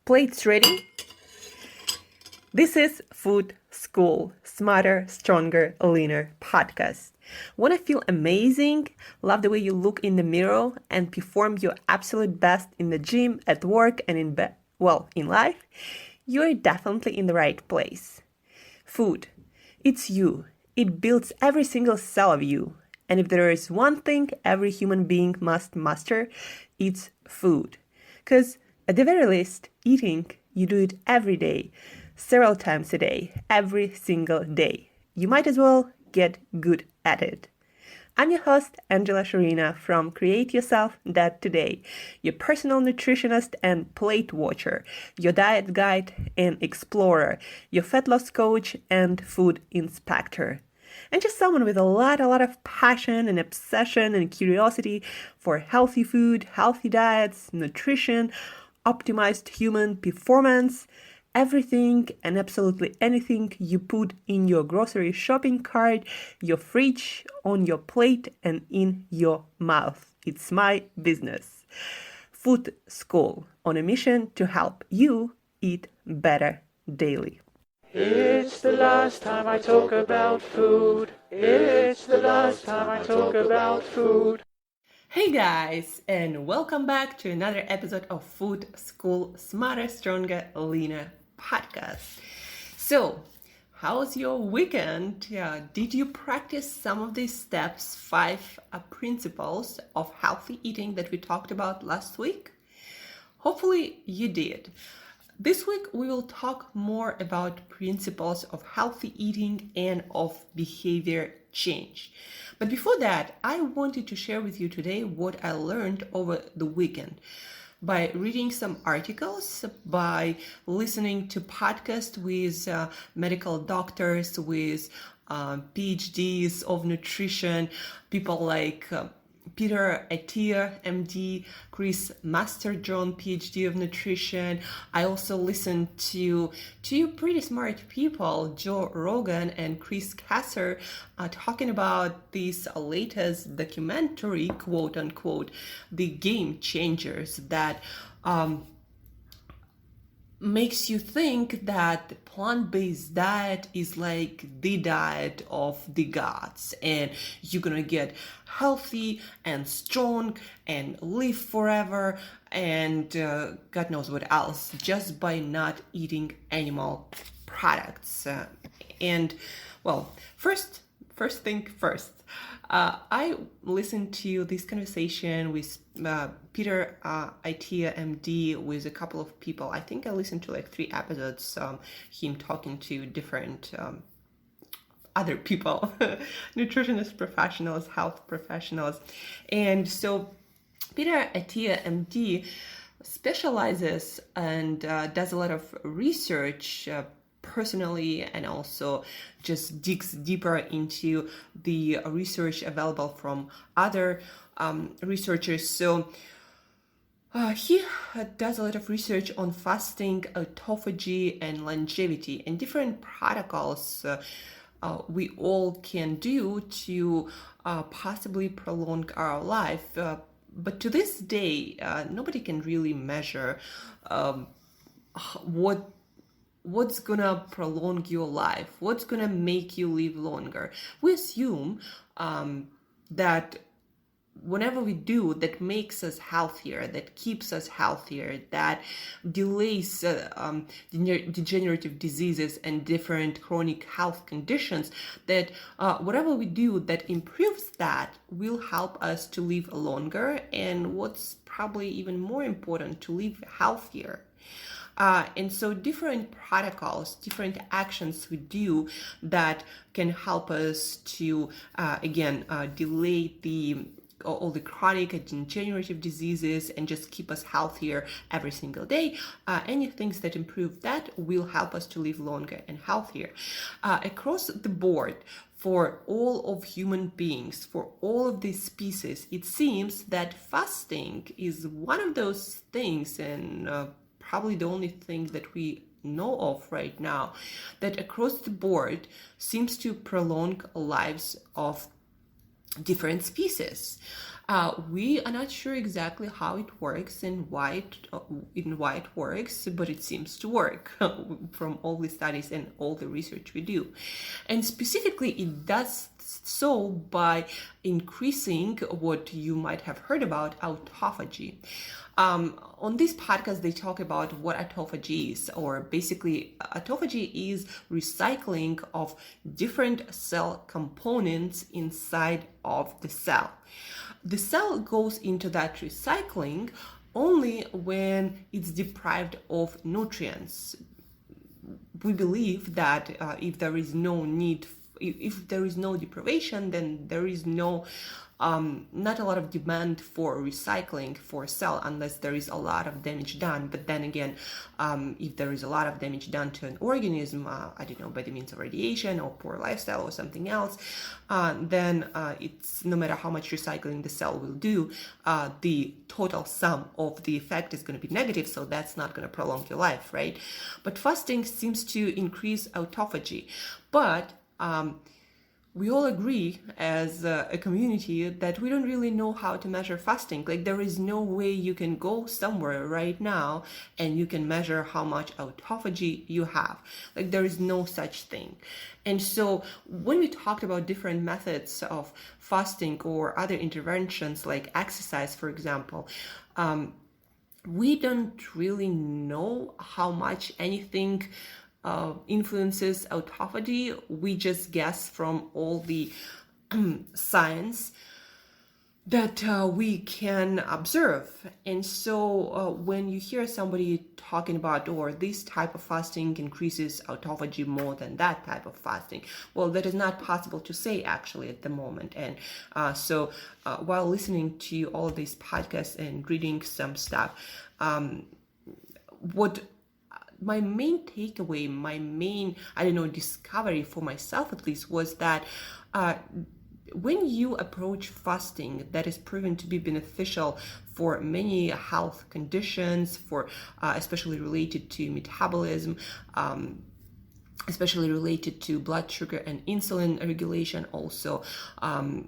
Plates ready? This is Food School, Smarter, Stronger, Leaner podcast. Want to feel amazing, love the way you look in the mirror, and perform your absolute best in the gym, at work, and in life? You're definitely in the right place. Food. It's you. It builds every single cell of you. And if there is one thing every human being must master, it's food. Because at the very least, eating, you do it every day, several times a day, every single day. You might as well get good at it. I'm your host, Shurina from createyourself.today, your personal nutritionist and plate watcher, your diet guide and explorer, your fat loss coach and food inspector. And just someone with a lot of passion and obsession and curiosity for healthy food, healthy diets, nutrition, optimized human performance, everything and absolutely anything you put in your grocery shopping cart, your fridge, on your plate, and in your mouth. It's my business. Food School, on a mission to help you eat better daily. It's the last time I talk about food. It's the last time I talk about food. Hey guys, and welcome back to another episode of Food School Smarter, Stronger, Leaner podcast. So, how's your weekend? Did you practice some of these steps, 5 principles of healthy eating that we talked about last week? Hopefully you did. This week we will talk more about principles of healthy eating and of behavior change. But before that, I wanted to share with you today what I learned over the weekend by reading some articles, by listening to podcasts with medical doctors, with PhDs of nutrition, people like Peter Attia, MD, Chris Masterjohn, PhD of nutrition. I also listened to two pretty smart people, Joe Rogan and Chris Kasser, talking about this latest documentary, quote unquote, the game changers that makes you think that the plant-based diet is like the diet of the gods and you're gonna get healthy and strong and live forever and God knows what else just by not eating animal products. First thing first, I listened to this conversation with Peter Attia, MD, with a couple of people. I think I listened to like 3 episodes, him talking to different other people, nutritionist professionals, health professionals. And so Peter Attia, MD, specializes and does a lot of research personally, and also just digs deeper into the research available from other researchers. So he does a lot of research on fasting, autophagy, and longevity, and different protocols we all can do to possibly prolong our life. But to this day, nobody can really measure what's gonna prolong your life, what's gonna make you live longer. We assume that whenever we do that makes us healthier, that keeps us healthier, that delays degenerative diseases and different chronic health conditions, that whatever we do that improves that will help us to live longer, and what's probably even more important, to live healthier. And so different protocols, different actions we do that can help us to, delay all the chronic and degenerative diseases and just keep us healthier every single day. Any things that improve that will help us to live longer and healthier. Across the board, for all of human beings, for all of these species, it seems that fasting is one of those things, and probably the only thing that we know of right now, that across the board seems to prolong lives of different species. We are not sure exactly how it works and why it works, but it seems to work from all the studies and all the research we do. And specifically, it does so by increasing what you might have heard about, autophagy. On this podcast, they talk about what autophagy is, or basically, autophagy is recycling of different cell components inside of the cell. The cell goes into that recycling only when it's deprived of nutrients. We believe that if there is no deprivation, then there is not a lot of demand for recycling for cell unless there is a lot of damage done. But then again, if there is a lot of damage done to an organism, I don't know, by the means of radiation or poor lifestyle or something else, then it's no matter how much recycling the cell will do, the total sum of the effect is going to be negative, so that's not going to prolong your life, right? But fasting seems to increase autophagy. But we all agree as a community that we don't really know how to measure fasting. Like, there is no way you can go somewhere right now and you can measure how much autophagy you have. Like, there is no such thing. And so when we talked about different methods of fasting or other interventions like exercise, for example, we don't really know how much anything influences autophagy. We just guess from all the science that we can observe. And so when you hear somebody talking about, or this type of fasting increases autophagy more than that type of fasting, well, that is not possible to say actually at the moment. And so while listening to all of these podcasts and reading some stuff, what my main takeaway, my main, discovery for myself at least, was that when you approach fasting, that is proven to be beneficial for many health conditions, for especially related to metabolism, especially related to blood sugar and insulin regulation. Also,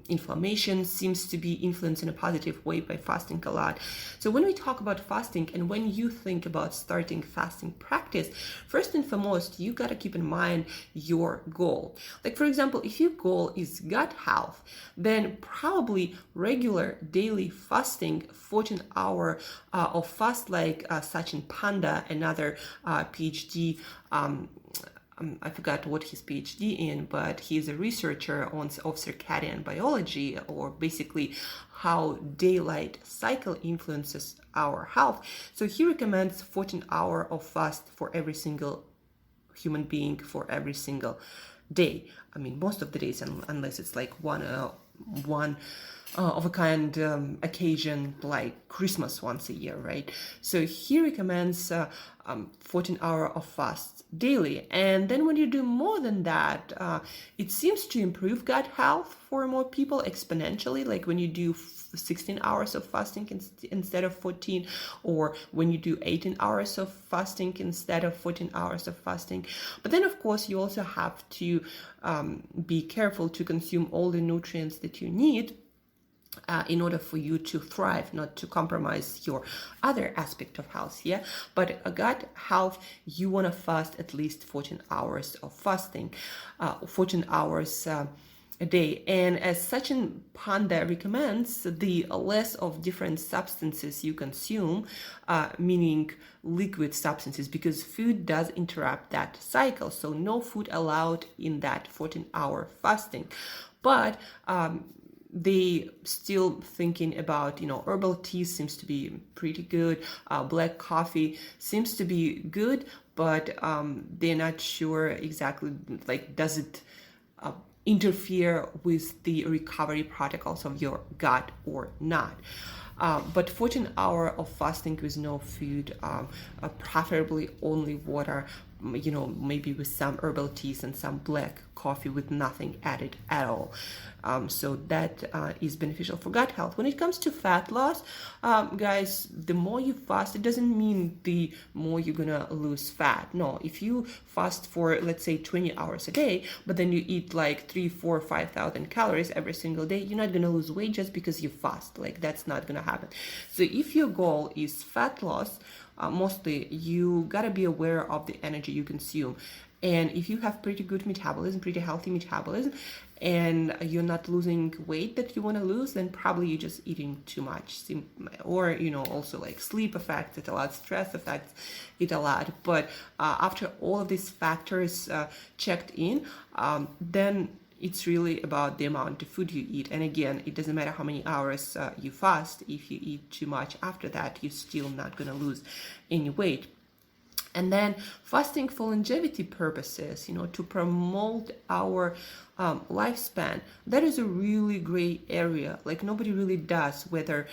inflammation seems to be influenced in a positive way by fasting a lot. So when we talk about fasting and when you think about starting fasting practice, first and foremost, you got to keep in mind your goal. Like, for example, if your goal is gut health, then probably regular daily fasting, 14-hour of fast, like Sachin Panda, another PhD, I forgot what his PhD in, but he's a researcher of circadian biology, or basically how daylight cycle influences our health. So he recommends 14-hour of fast for every single human being for every single day. I mean, most of the days, unless it's like one of a kind occasion like Christmas once a year, right? So he recommends 14-hour of fast daily. And then when you do more than that, it seems to improve gut health for more people exponentially, like when you do 16 hours of fasting instead of 14, or when you do 18 hours of fasting instead of 14 hours of fasting. But then, of course, you also have to be careful to consume all the nutrients that you need in order for you to thrive, not to compromise your other aspect of health, yeah? But a gut health, you want to fast at least 14 hours of fasting, 14 hours a day. And as Sachin Panda recommends, the less of different substances you consume, meaning liquid substances, because food does interrupt that cycle. So no food allowed in that 14-hour fasting. But they still thinking about, herbal tea seems to be pretty good. Black coffee seems to be good, but they're not sure exactly, like, does it interfere with the recovery protocols of your gut or not. But 14 hours of fasting with no food, preferably only water, maybe with some herbal teas and some black coffee with nothing added at all. So that is beneficial for gut health. When it comes to fat loss, guys, the more you fast, it doesn't mean the more you're gonna lose fat. No, if you fast for, let's say, 20 hours a day, but then you eat like 3, 4, 5,000 calories every single day, you're not gonna lose weight just because you fast. Like, that's not gonna happen. So if your goal is fat loss, mostly you gotta be aware of the energy you consume. And if you have pretty good metabolism, pretty healthy metabolism, and you're not losing weight that you want to lose, then probably you're just eating too much. Or, also like sleep affects it a lot, stress affects it a lot. But after all of these factors checked in, then it's really about the amount of food you eat. And again, it doesn't matter how many hours you fast. If you eat too much after that, you're still not going to lose any weight. And then fasting for longevity purposes, to promote our lifespan, that is a really gray area. Like, nobody really does, whether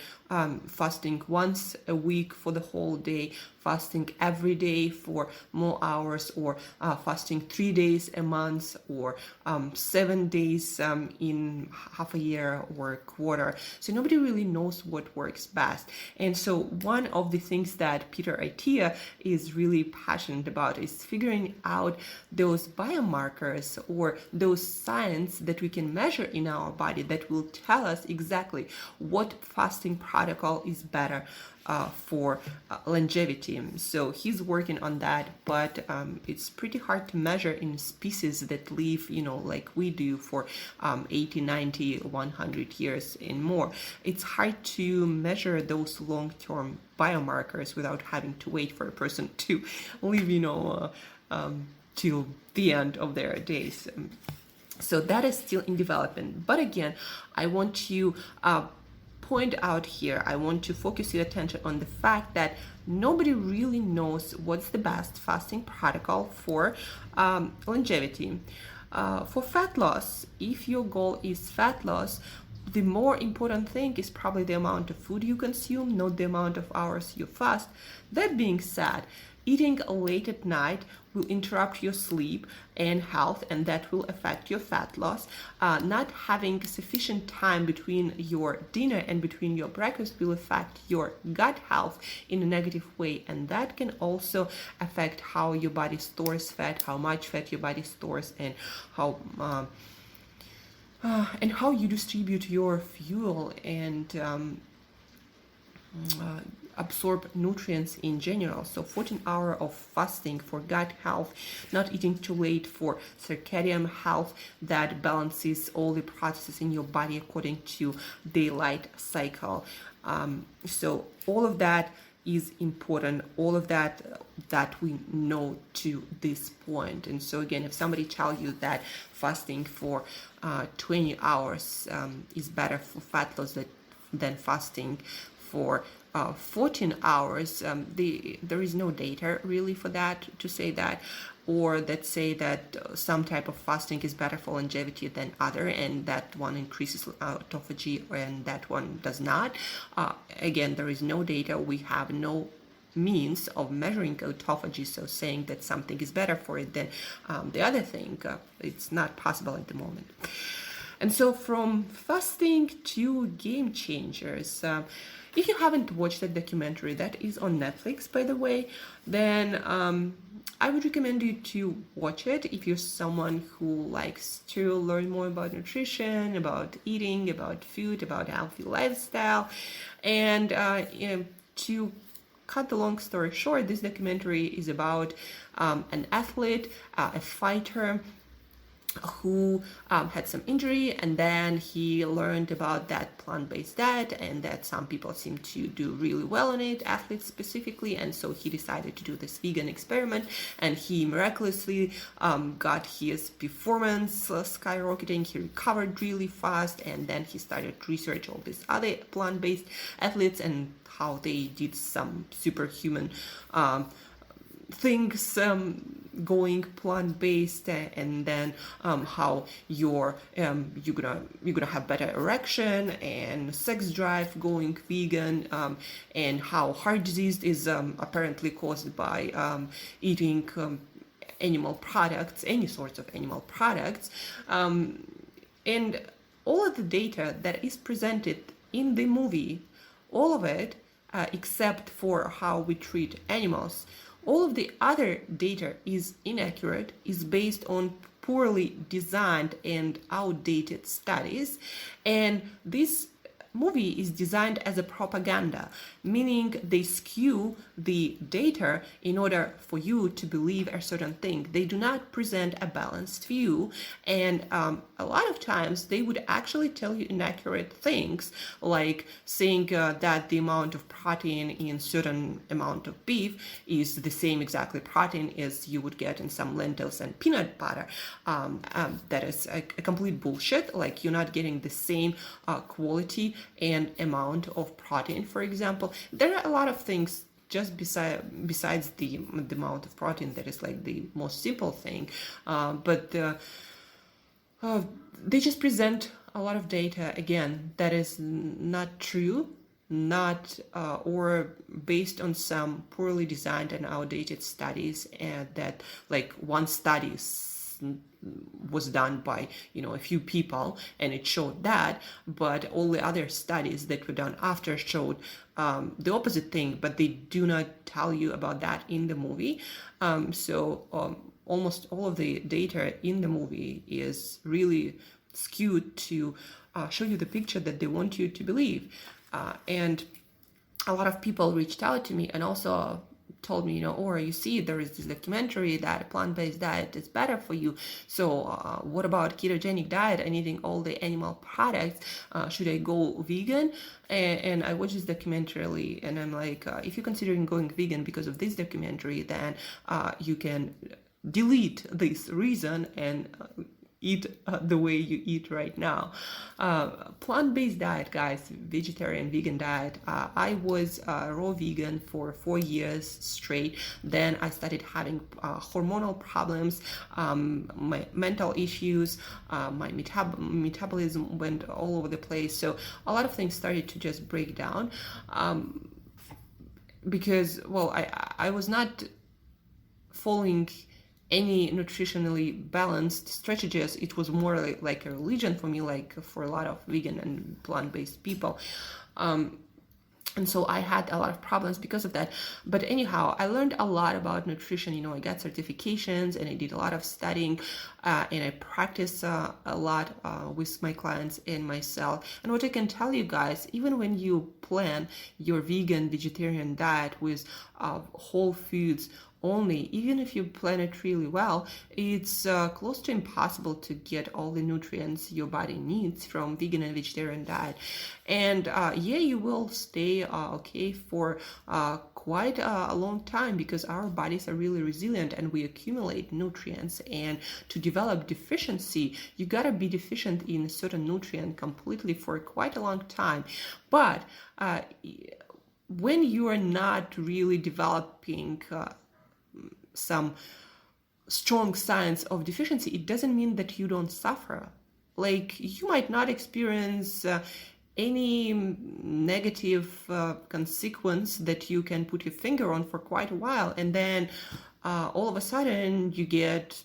fasting once a week for the whole day, fasting every day for more hours, or fasting 3 days a month, or 7 days in half a year or a quarter. So nobody really knows what works best. And so one of the things that Peter Attia is really passionate about is figuring out those biomarkers or those signs that we can measure in our body that will tell us exactly what fasting protocol is better for longevity. So he's working on that, but it's pretty hard to measure in species that live, like we do, for 80, 90, 100 years and more. It's hard to measure those long-term biomarkers without having to wait for a person to live, till the end of their days. So that is still in development. But again, I want to point out here, I want to focus your attention on the fact that nobody really knows what's the best fasting protocol for longevity. For fat loss, if your goal is fat loss, the more important thing is probably the amount of food you consume, not the amount of hours you fast. That being said, eating late at night will interrupt your sleep and health, and that will affect your fat loss. Not having sufficient time between your dinner and between your breakfast will affect your gut health in a negative way, and that can also affect how your body stores fat, how much fat your body stores, and how you distribute your fuel and absorb nutrients in general. So 14 hours of fasting for gut health, not eating too late for circadian health that balances all the processes in your body according to daylight cycle. So all of that is important, all of that we know to this point. And so again, if somebody tells you that fasting for 20 hours is better for fat loss than fasting for 14 hours, there is no data really for that to say that, or that say that some type of fasting is better for longevity than other, and that one increases autophagy and that one does not. Again, there is no data. We have no means of measuring autophagy, so saying that something is better for it than the other thing, it's not possible at the moment. And so from fasting to game changers, if you haven't watched that documentary, that is on Netflix, by the way, then I would recommend you to watch it if you're someone who likes to learn more about nutrition, about eating, about food, about healthy lifestyle. And to cut the long story short, this documentary is about an athlete, a fighter, who had some injury, and then he learned about that plant-based diet and that some people seem to do really well on it, athletes specifically, and so he decided to do this vegan experiment, and he miraculously got his performance skyrocketing. He recovered really fast, and then he started to research all these other plant-based athletes and how they did some superhuman things going plant-based, and then how you're gonna have better erection and sex drive going vegan, and how heart disease is apparently caused by eating animal products, any sorts of animal products. And all of the data that is presented in the movie, all of it, except for how we treat animals, all of the other data is inaccurate, is based on poorly designed and outdated studies. And this movie is designed as a propaganda, meaning they skew the data in order for you to believe a certain thing. They do not present a balanced view, and a lot of times they would actually tell you inaccurate things, like saying that the amount of protein in certain amount of beef is the same exactly protein as you would get in some lentils and peanut butter. That is a complete bullshit. Like, you're not getting the same quality and amount of protein, for example. There are a lot of things just besides the amount of protein that is like the most simple thing, but they just present a lot of data, again, that is not true, not or based on some poorly designed and outdated studies, and that like one study was done by a few people and it showed that, but all the other studies that were done after showed the opposite thing, but they do not tell you about that in the movie. So almost all of the data in the movie is really skewed to show you the picture that they want you to believe. And a lot of people reached out to me and also told me, or you see, there is this documentary that a plant-based diet is better for you. So what about ketogenic diet and eating all the animal products? Should I go vegan? And I watched this documentary and I'm like, if you're considering going vegan because of this documentary, then you can delete this reason and eat the way you eat right now. Plant-based diet, guys, vegetarian, vegan diet. I was raw vegan for 4 years straight. Then I started having hormonal problems, my mental issues, my metabolism went all over the place. So a lot of things started to just break down because, well, I was not following any nutritionally balanced strategies. It was more like a religion for me, like for a lot of vegan and plant-based people. And so I had a lot of problems because of that. But anyhow, I learned a lot about nutrition. I got certifications and I did a lot of studying and I practiced a lot with my clients and myself. And what I can tell you guys, even when you plan your vegan, vegetarian diet with whole foods only, even if you plan it really well, it's close to impossible to get all the nutrients your body needs from vegan and vegetarian diet. And yeah, you will stay okay for quite a long time because our bodies are really resilient and we accumulate nutrients. And to develop deficiency, you gotta be deficient in a certain nutrient completely for quite a long time. But when you are not really developing some strong signs of deficiency, it doesn't mean that you don't suffer. Like, you might not experience any negative consequence that you can put your finger on for quite a while, and then all of a sudden you get,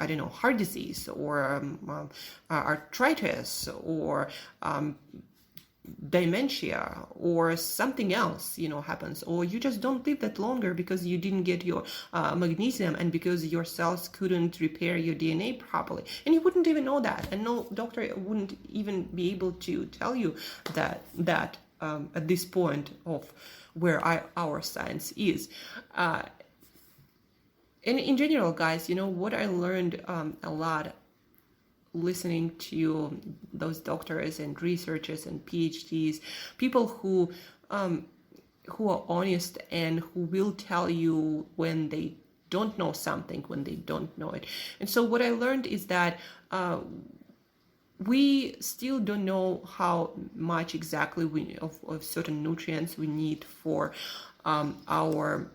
I don't know, heart disease or arthritis or dementia or something else happens, or you just don't live that longer because you didn't get your magnesium and because your cells couldn't repair your DNA properly, and you wouldn't even know that, and no doctor wouldn't even be able to tell you that at this point of where our science is. And in general, guys, what I learned a lot listening to those doctors and researchers and PhDs, people who are honest and who will tell you when they don't know something, when they don't know it. And so what I learned is that we still don't know how much exactly of certain nutrients we need for our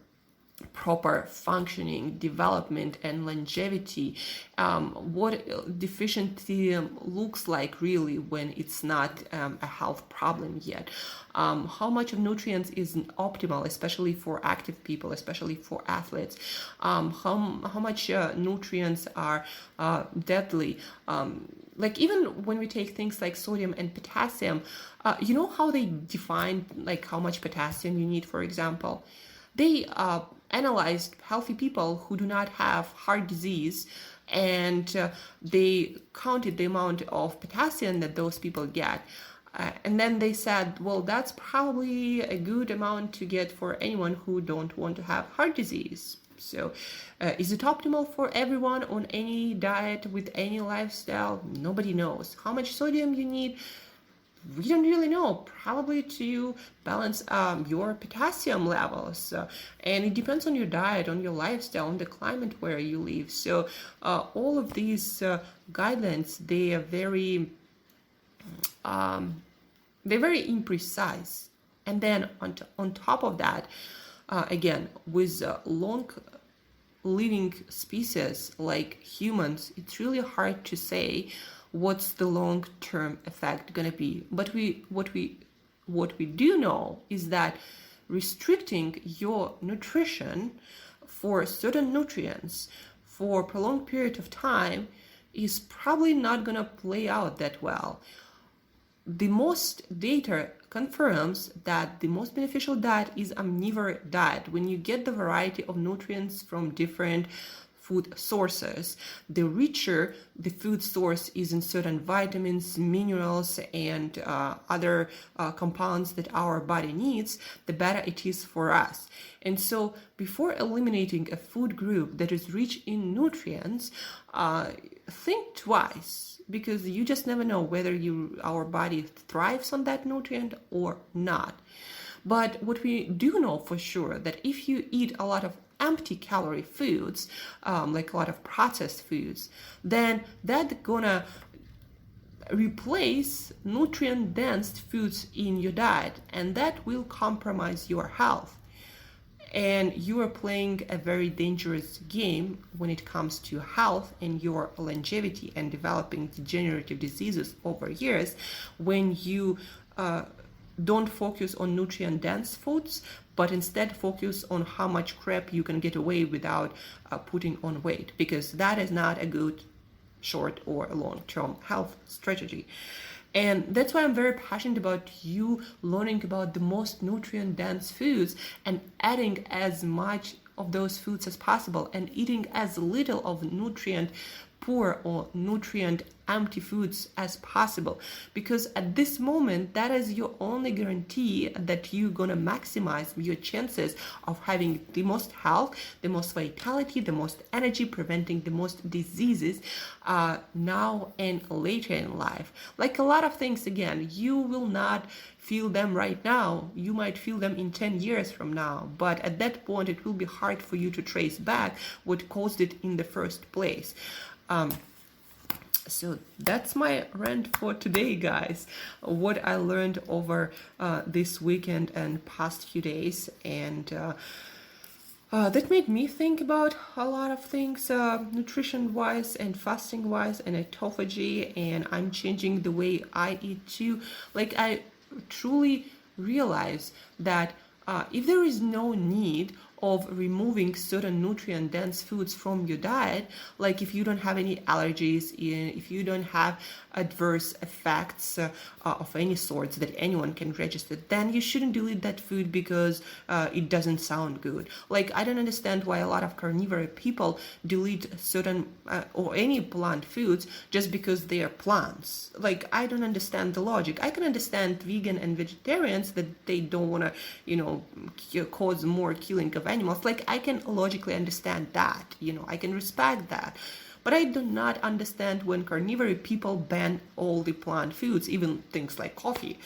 proper functioning, development, and longevity, what deficiency looks like really when it's not a health problem yet, how much of nutrients is optimal, especially for active people, especially for athletes, how much nutrients are deadly. Like even when we take things like sodium and potassium, you know how they define like how much potassium you need, for example? They analyzed healthy people who do not have heart disease, and they counted the amount of potassium that those people get. And then they said, well, that's probably a good amount to get for anyone who don't want to have heart disease. So is it optimal for everyone on any diet with any lifestyle? Nobody knows. How much sodium you need? We don't really know, probably to balance your potassium levels, and it depends on your diet, on your lifestyle, on the climate where you live. So all of these guidelines, they are very imprecise. And then on top of that, again, with long living species like humans, it's really hard to say what's the long-term effect going to be. But what we do know is that restricting your nutrition for certain nutrients for a prolonged period of time is probably not going to play out that well. The most data confirms that the most beneficial diet is omnivore diet. When you get the variety of nutrients from different food sources, the richer the food source is in certain vitamins, minerals, and other compounds that our body needs, the better it is for us. And so before eliminating a food group that is rich in nutrients, think twice, because you just never know whether our body thrives on that nutrient or not. But what we do know for sure, that if you eat a lot of empty calorie foods, like a lot of processed foods, then that's gonna replace nutrient dense foods in your diet, and that will compromise your health. And you are playing a very dangerous game when it comes to health and your longevity and developing degenerative diseases over years, when you don't focus on nutrient dense foods, but instead focus on how much crap you can get away without putting on weight, because that is not a good short or long-term health strategy. And that's why I'm very passionate about you learning about the most nutrient dense foods and adding as much of those foods as possible and eating as little of nutrient poor or nutrient empty foods as possible, because at this moment that is your only guarantee that you're gonna maximize your chances of having the most health, the most vitality, the most energy, preventing the most diseases now and later in life. Like a lot of things, again, you will not feel them right now. You might feel them in 10 years from now, but at that point it will be hard for you to trace back what caused it in the first place. So that's my rant for today, guys. What I learned over this weekend and past few days, and that made me think about a lot of things, nutrition-wise and fasting-wise and autophagy, and I'm changing the way I eat too. Like, I truly realize that if there is no need of removing certain nutrient-dense foods from your diet, like if you don't have any allergies, if you don't have adverse effects of any sorts that anyone can register, then you shouldn't delete that food because it doesn't sound good. Like, I don't understand why a lot of carnivore people delete certain or any plant foods just because they are plants. Like, I don't understand the logic. I can understand vegan and vegetarians that they don't want to, cause more killing of animals. Like, I can logically understand that, I can respect that. But I do not understand when carnivore people ban all the plant foods, even things like coffee.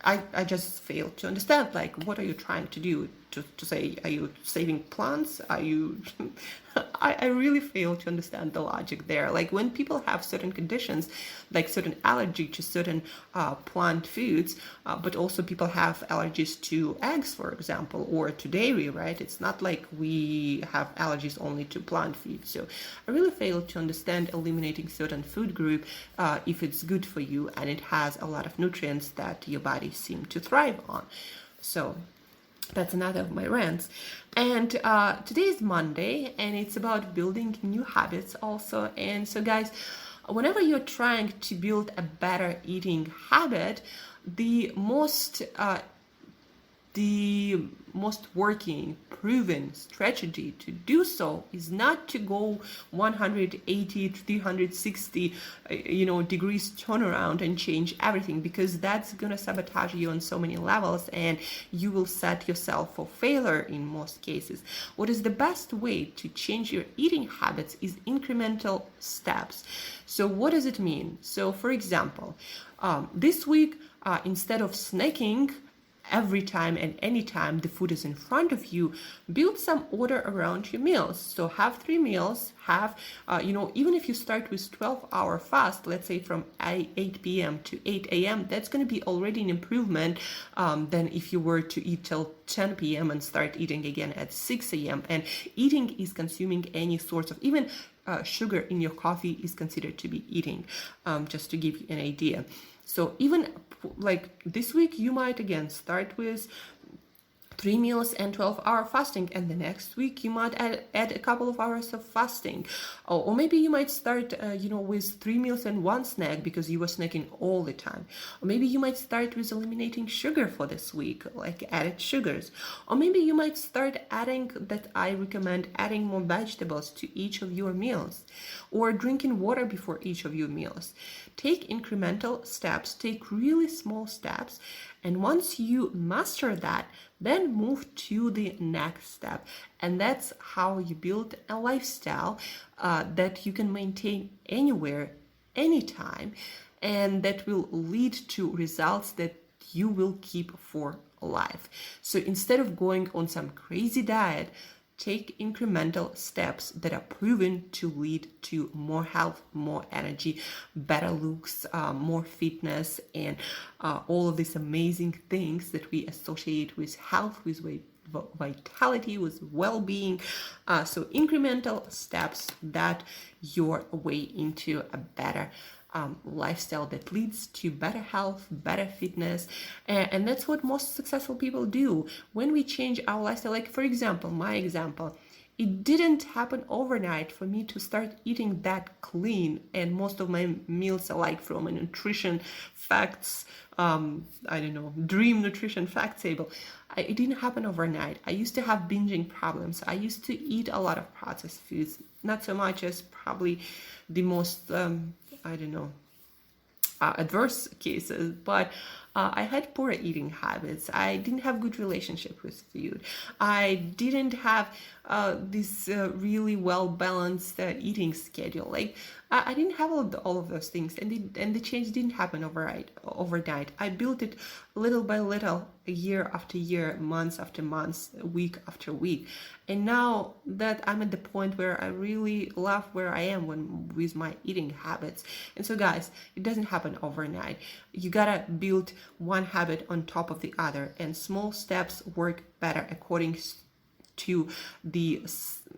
I just fail to understand, like, what are you trying to do? to say, are you saving plants? Are you I really fail to understand the logic there. Like when people have certain conditions, like certain allergy to certain plant foods, but also people have allergies to eggs, for example, or to dairy, right? It's not like we have allergies only to plant foods. So I really fail to understand eliminating certain food group if it's good for you and it has a lot of nutrients that your body seems to thrive on. So that's another of my rants. And today is Monday, and it's about building new habits also. And so, guys, whenever you're trying to build a better eating habit, the most working, proven strategy to do so is not to go 180, 360, degrees turnaround and change everything, because that's gonna sabotage you on so many levels, and you will set yourself for failure in most cases. What is the best way to change your eating habits is incremental steps. So what does it mean? So for example, this week, instead of snacking every time and anytime the food is in front of you, build some order around your meals. So have 3 meals, even if you start with 12-hour fast, let's say from 8 p.m. to 8 a.m., that's going to be already an improvement than if you were to eat till 10 p.m. and start eating again at 6 a.m. And eating is consuming any sorts of, even sugar in your coffee is considered to be eating, just to give you an idea. So even like this week, you might again start with 3 meals and 12-hour fasting, and the next week you might add a couple of hours of fasting, or maybe you might start with 3 meals and 1 snack because you were snacking all the time, or maybe you might start with eliminating sugar for this week, like added sugars, or maybe you might start adding, that I recommend adding more vegetables to each of your meals, or drinking water before each of your meals. Take incremental steps, take really small steps, and once you master that, then move to the next step. And that's how you build a lifestyle that you can maintain anywhere, anytime, and that will lead to results that you will keep for life. So instead of going on some crazy diet, take incremental steps that are proven to lead to more health, more energy, better looks, more fitness, and all of these amazing things that we associate with health, with vitality, with well-being. So incremental steps, that your way into a better lifestyle that leads to better health, better fitness, and that's what most successful people do. When we change our lifestyle, like for example, my example, it didn't happen overnight for me to start eating that clean, and most of my meals are like from a nutrition facts, dream nutrition fact table. It didn't happen overnight. I used to have binging problems. I used to eat a lot of processed foods, not so much as probably the most adverse cases, but I had poor eating habits. I didn't have good relationship with food. I didn't have this really well-balanced eating schedule. Like I didn't have all of those things, and the change didn't happen overnight. I built it little by little, year after year, months after months, week after week. And now that I'm at the point where I really love where I am with my eating habits. And so guys, it doesn't happen overnight. You gotta build one habit on top of the other, and small steps work better according to the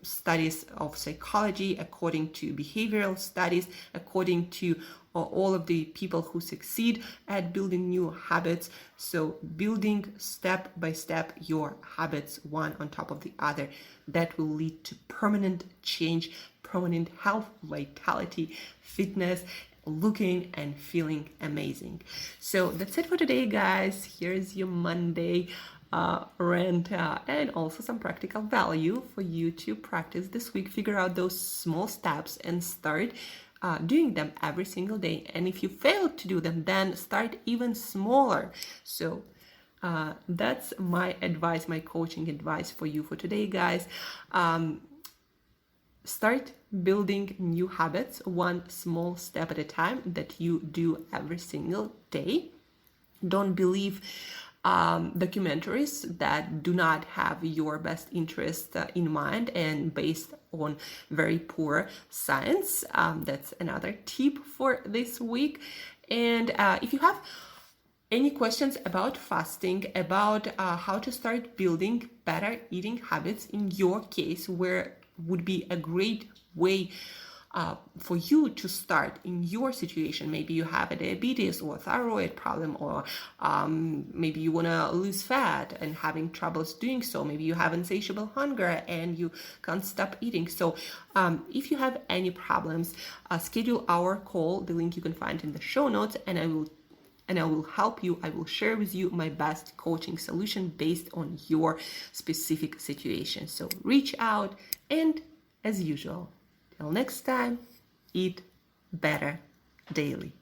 studies of psychology, according to behavioral studies, according to all of the people who succeed at building new habits. So building step by step your habits, one on top of the other, that will lead to permanent change, permanent health, vitality, fitness, looking and feeling amazing. So that's it for today, guys. Here's your Monday rant, and also some practical value for you to practice this week. Figure out those small steps and start doing them every single day. And if you fail to do them, then start even smaller. So that's my advice, my coaching advice for you for today, guys. Start building new habits, one small step at a time, that you do every single day. Don't believe documentaries that do not have your best interest in mind and based on very poor science. That's another tip for this week. And if you have any questions about fasting, about how to start building better eating habits in your case, where would be a great way for you to start in your situation. Maybe you have a diabetes or a thyroid problem, or maybe you want to lose fat and having troubles doing so. Maybe you have insatiable hunger and you can't stop eating. So if you have any problems, schedule our call. The link you can find in the show notes, and I will help you. I will share with you my best coaching solution based on your specific situation. So reach out, and as usual, till next time, eat better daily.